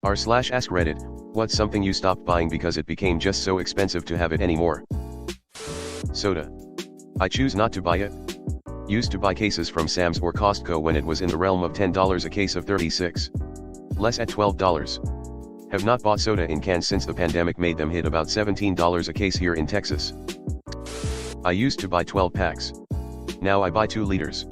r/AskReddit, what's something you stopped buying because it became just so expensive to have it anymore? Soda. I choose not to buy it. Used to buy cases from Sam's or Costco when it was in the realm of $10 a case of 36. Less at $12. Have not bought soda in cans since the pandemic made them hit about $17 a case here in Texas. I used to buy 12 packs. Now I buy 2 liters.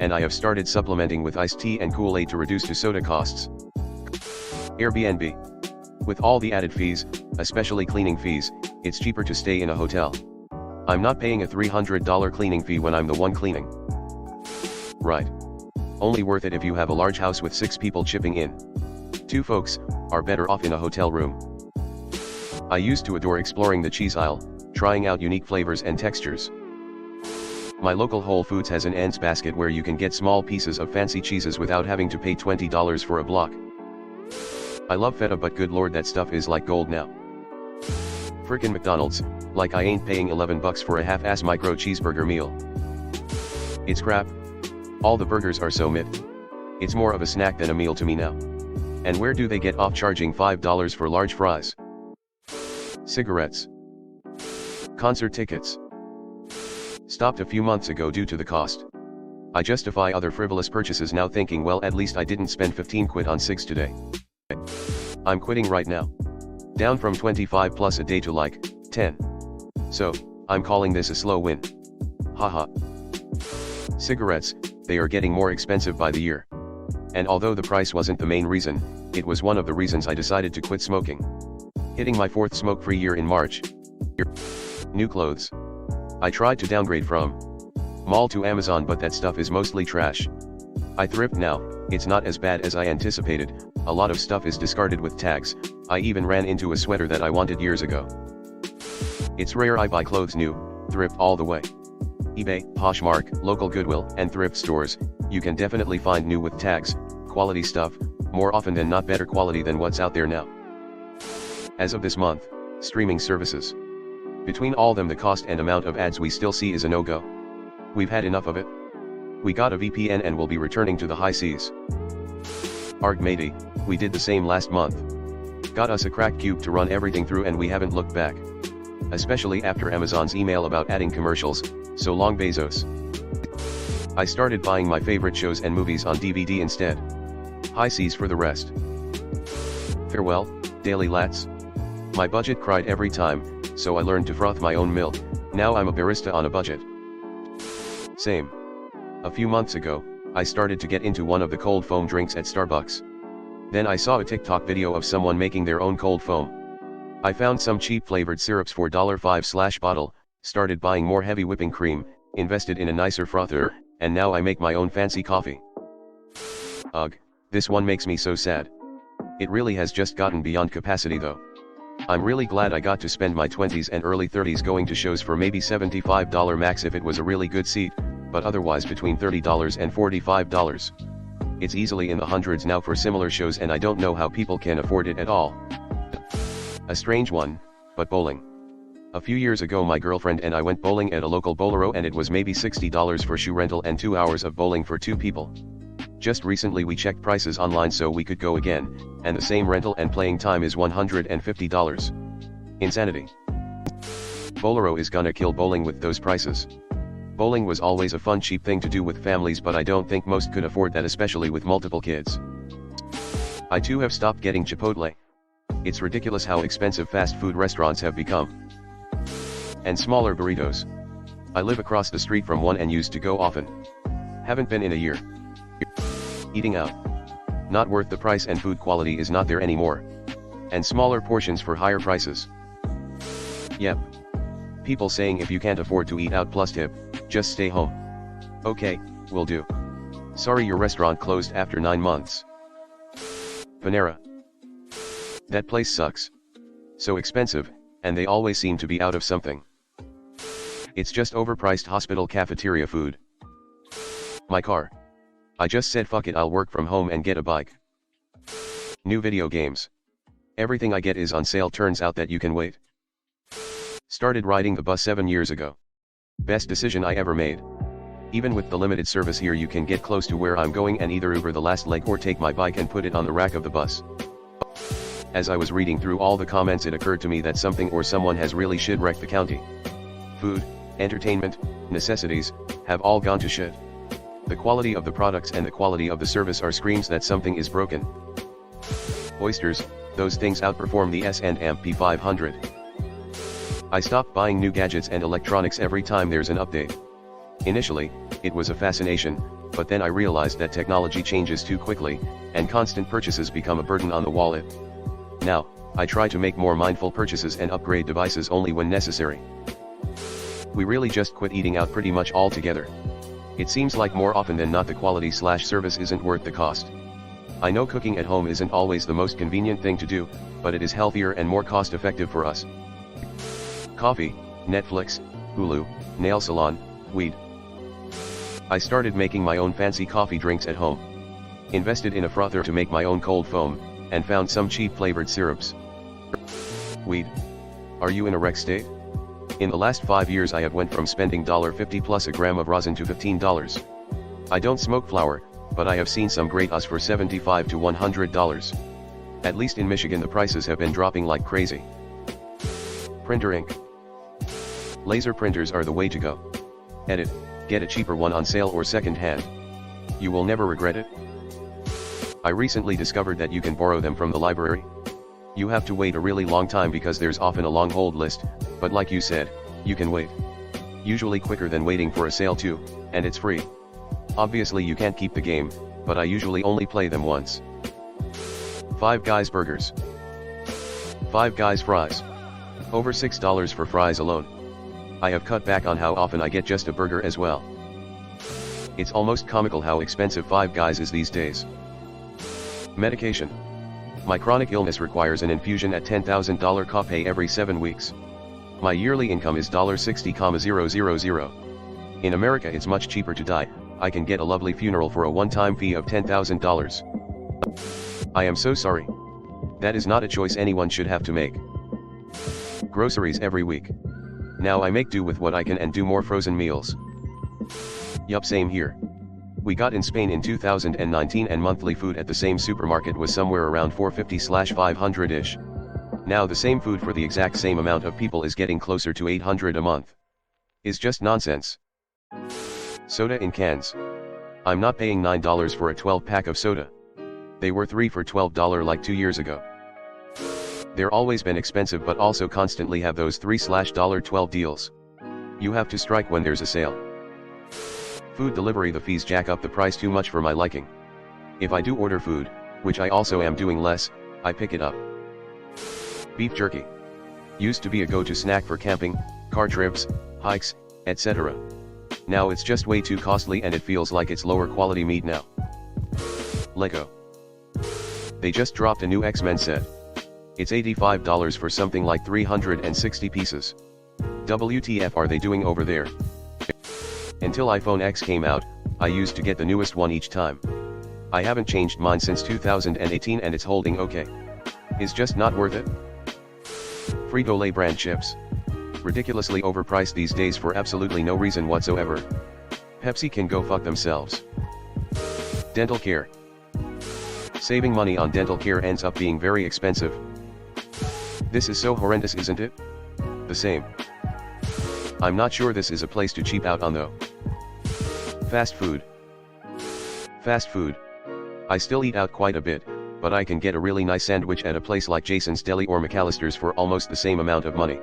And I have started supplementing with iced tea and Kool-Aid to reduce to soda costs. Airbnb. With all the added fees, especially cleaning fees, it's cheaper to stay in a hotel. I'm not paying a $300 cleaning fee when I'm the one cleaning. Right. Only worth it if you have a large house with 6 people chipping in. 2 folks are better off in a hotel room. I used to adore exploring the cheese aisle, trying out unique flavors and textures. My local Whole Foods has an ends basket where you can get small pieces of fancy cheeses without having to pay $20 for a block. I love feta, but good lord, that stuff is like gold now. Frickin' McDonald's, like I ain't paying $11 for a half-ass micro cheeseburger meal. It's crap. All the burgers are so mid. It's more of a snack than a meal to me now. And where do they get off charging $5 for large fries? Cigarettes. Concert tickets. Stopped a few months ago due to the cost. I justify other frivolous purchases now, thinking, well, at least I didn't spend 15 quid on cigs today. I'm quitting right now. Down from 25 plus a day to like 10. So, I'm calling this a slow win. Haha. Cigarettes, they are getting more expensive by the year. And although the price wasn't the main reason, it was one of the reasons I decided to quit smoking. Hitting my 4th smoke-free year in March. New clothes. I tried to downgrade from mall to Amazon, but that stuff is mostly trash. I thrift now. It's not as bad as I anticipated. A lot of stuff is discarded with tags. I even ran into a sweater that I wanted years ago. It's rare I buy clothes new. Thrift all the way. eBay, Poshmark, local Goodwill, and thrift stores, you can definitely find new with tags, quality stuff, more often than not better quality than what's out there now. As of this month, streaming services. Between all them, the cost and amount of ads we still see is a no-go. We've had enough of it. We got a VPN and will be returning to the high seas. Arg matey, we did the same last month. Got us a cracked cube to run everything through and we haven't looked back. Especially after Amazon's email about adding commercials, so long Bezos. I started buying my favorite shows and movies on DVD instead. High seas for the rest. Farewell, daily lats. My budget cried every time, so I learned to froth my own milk. Now I'm a barista on a budget. Same. A few months ago, I started to get into one of the cold foam drinks at Starbucks. Then I saw a TikTok video of someone making their own cold foam. I found some cheap flavored syrups for $5/bottle, started buying more heavy whipping cream, invested in a nicer frother, and now I make my own fancy coffee. Ugh, this one makes me so sad. It really has just gotten beyond capacity though. I'm really glad I got to spend my 20s and early 30s going to shows for maybe $75 max if it was a really good seat, but otherwise between $30 and $45. It's easily in the hundreds now for similar shows, and I don't know how people can afford it at all. A strange one, but bowling. A few years ago my girlfriend and I went bowling at a local bowlero and it was maybe $60 for shoe rental and 2 hours of bowling for 2 people. Just recently we checked prices online so we could go again, and the same rental and playing time is $150. Insanity. Bowlero is gonna kill bowling with those prices. Bowling was always a fun cheap thing to do with families, but I don't think most could afford that, especially with multiple kids. I too have stopped getting Chipotle. It's ridiculous how expensive fast food restaurants have become. And smaller burritos. I live across the street from one and used to go often. Haven't been in a year. Eating out. Not worth the price, and food quality is not there anymore. And smaller portions for higher prices. Yep. People saying if you can't afford to eat out plus tip, just stay home. Okay, will do. Sorry your restaurant closed after 9 months. Panera. That place sucks. So expensive, and they always seem to be out of something. It's just overpriced hospital cafeteria food. My car. I just said fuck it, I'll work from home and get a bike. New video games. Everything I get is on sale, turns out that you can wait. Started riding the bus 7 years ago. Best decision I ever made. Even with the limited service here you can get close to where I'm going and either Uber the last leg or take my bike and put it on the rack of the bus. As I was reading through all the comments, it occurred to me that something or someone has really shit-wrecked the county. Food, entertainment, necessities, have all gone to shit. The quality of the products and the quality of the service are screams that something is broken. Oysters, those things outperform the S&P 500. I stopped buying new gadgets and electronics every time there's an update. Initially, it was a fascination, but then I realized that technology changes too quickly, and constant purchases become a burden on the wallet. Now, I try to make more mindful purchases and upgrade devices only when necessary. We really just quit eating out pretty much altogether. It seems like more often than not the quality/service isn't worth the cost. I know cooking at home isn't always the most convenient thing to do, but it is healthier and more cost-effective for us. Coffee, Netflix, Hulu, nail salon, weed. I started making my own fancy coffee drinks at home. Invested in a frother to make my own cold foam, and found some cheap flavored syrups. Weed. Are you in a wreck state? In the last 5 years I have went from spending $50 plus a gram of rosin to $15. I don't smoke flower, but I have seen some great us for $75 to $100. At least in Michigan the prices have been dropping like crazy. Printer ink. Laser printers are the way to go. Edit, get a cheaper one on sale or second hand. You will never regret it. I recently discovered that you can borrow them from the library. You have to wait a really long time because there's often a long hold list, but like you said, you can wait. Usually quicker than waiting for a sale too, and it's free. Obviously you can't keep the game, but I usually only play them once. Five Guys burgers. Five Guys fries. Over $6 for fries alone. I have cut back on how often I get just a burger as well. It's almost comical how expensive Five Guys is these days. Medication. My chronic illness requires an infusion at $10,000 copay every 7 weeks. My yearly income is $60,000. In America it's much cheaper to die. I can get a lovely funeral for a one-time fee of $10,000. I am so sorry. That is not a choice anyone should have to make. Groceries every week. Now I make do with what I can and do more frozen meals. Yup, same here. We got in Spain in 2019 and monthly food at the same supermarket was somewhere around $450/500-ish. Now the same food for the exact same amount of people is getting closer to $800 a month. Is just nonsense. Soda in cans. I'm not paying $9 for a 12-pack of soda. They were 3 for $12 like 2 years ago. They're always been expensive but also constantly have those $3/$12 deals. You have to strike when there's a sale. Food delivery, the fees jack up the price too much for my liking. If I do order food, which I also am doing less, I pick it up. Beef jerky. Used to be a go-to snack for camping, car trips, hikes, etc. Now it's just way too costly and it feels like it's lower quality meat now. Lego. They just dropped a new X-Men set. It's $85 for something like 360 pieces. WTF are they doing over there? Until iPhone X came out, I used to get the newest one each time. I haven't changed mine since 2018 and it's holding okay. It's just not worth it. Frito-Lay brand chips. Ridiculously overpriced these days for absolutely no reason whatsoever. Pepsi can go fuck themselves. Dental care. Saving money on dental care ends up being very expensive. This is so horrendous, isn't it? The same. I'm not sure this is a place to cheap out on though. Fast food. Fast food. I still eat out quite a bit, but I can get a really nice sandwich at a place like Jason's Deli or McAllister's for almost the same amount of money.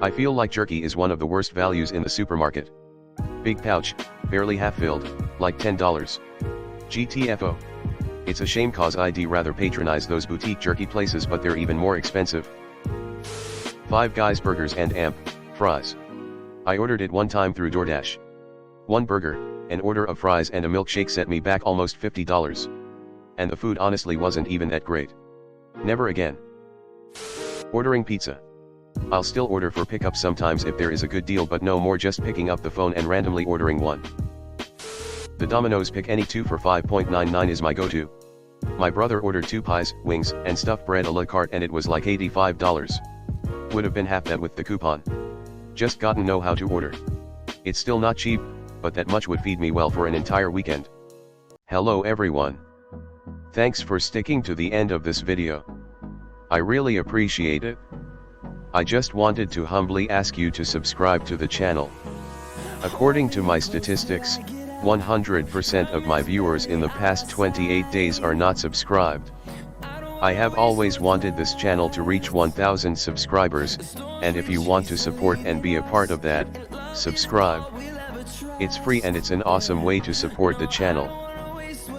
I feel like jerky is one of the worst values in the supermarket. Big pouch, barely half filled, like $10. GTFO. It's a shame cause I'd rather patronize those boutique jerky places, but they're even more expensive. Five Guys burgers and fries. I ordered it one time through DoorDash. One burger, an order of fries and a milkshake set me back almost $50. And the food honestly wasn't even that great. Never again. Ordering pizza. I'll still order for pickup sometimes if there is a good deal, but no more just picking up the phone and randomly ordering one. The Domino's pick any 2 for $5.99 is my go-to. My brother ordered 2 pies, wings, and stuffed bread a la carte and it was like $85. Would have been half that with the coupon. Just gotta know how to order. It's still not cheap, but that much would feed me well for an entire weekend. Hello everyone. Thanks for sticking to the end of this video. I really appreciate it. I just wanted to humbly ask you to subscribe to the channel. According to my statistics, 100% of my viewers in the past 28 days are not subscribed. I have always wanted this channel to reach 1000 subscribers, and if you want to support and be a part of that, subscribe. It's free and it's an awesome way to support the channel.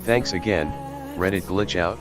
Thanks again. Reddit glitch out.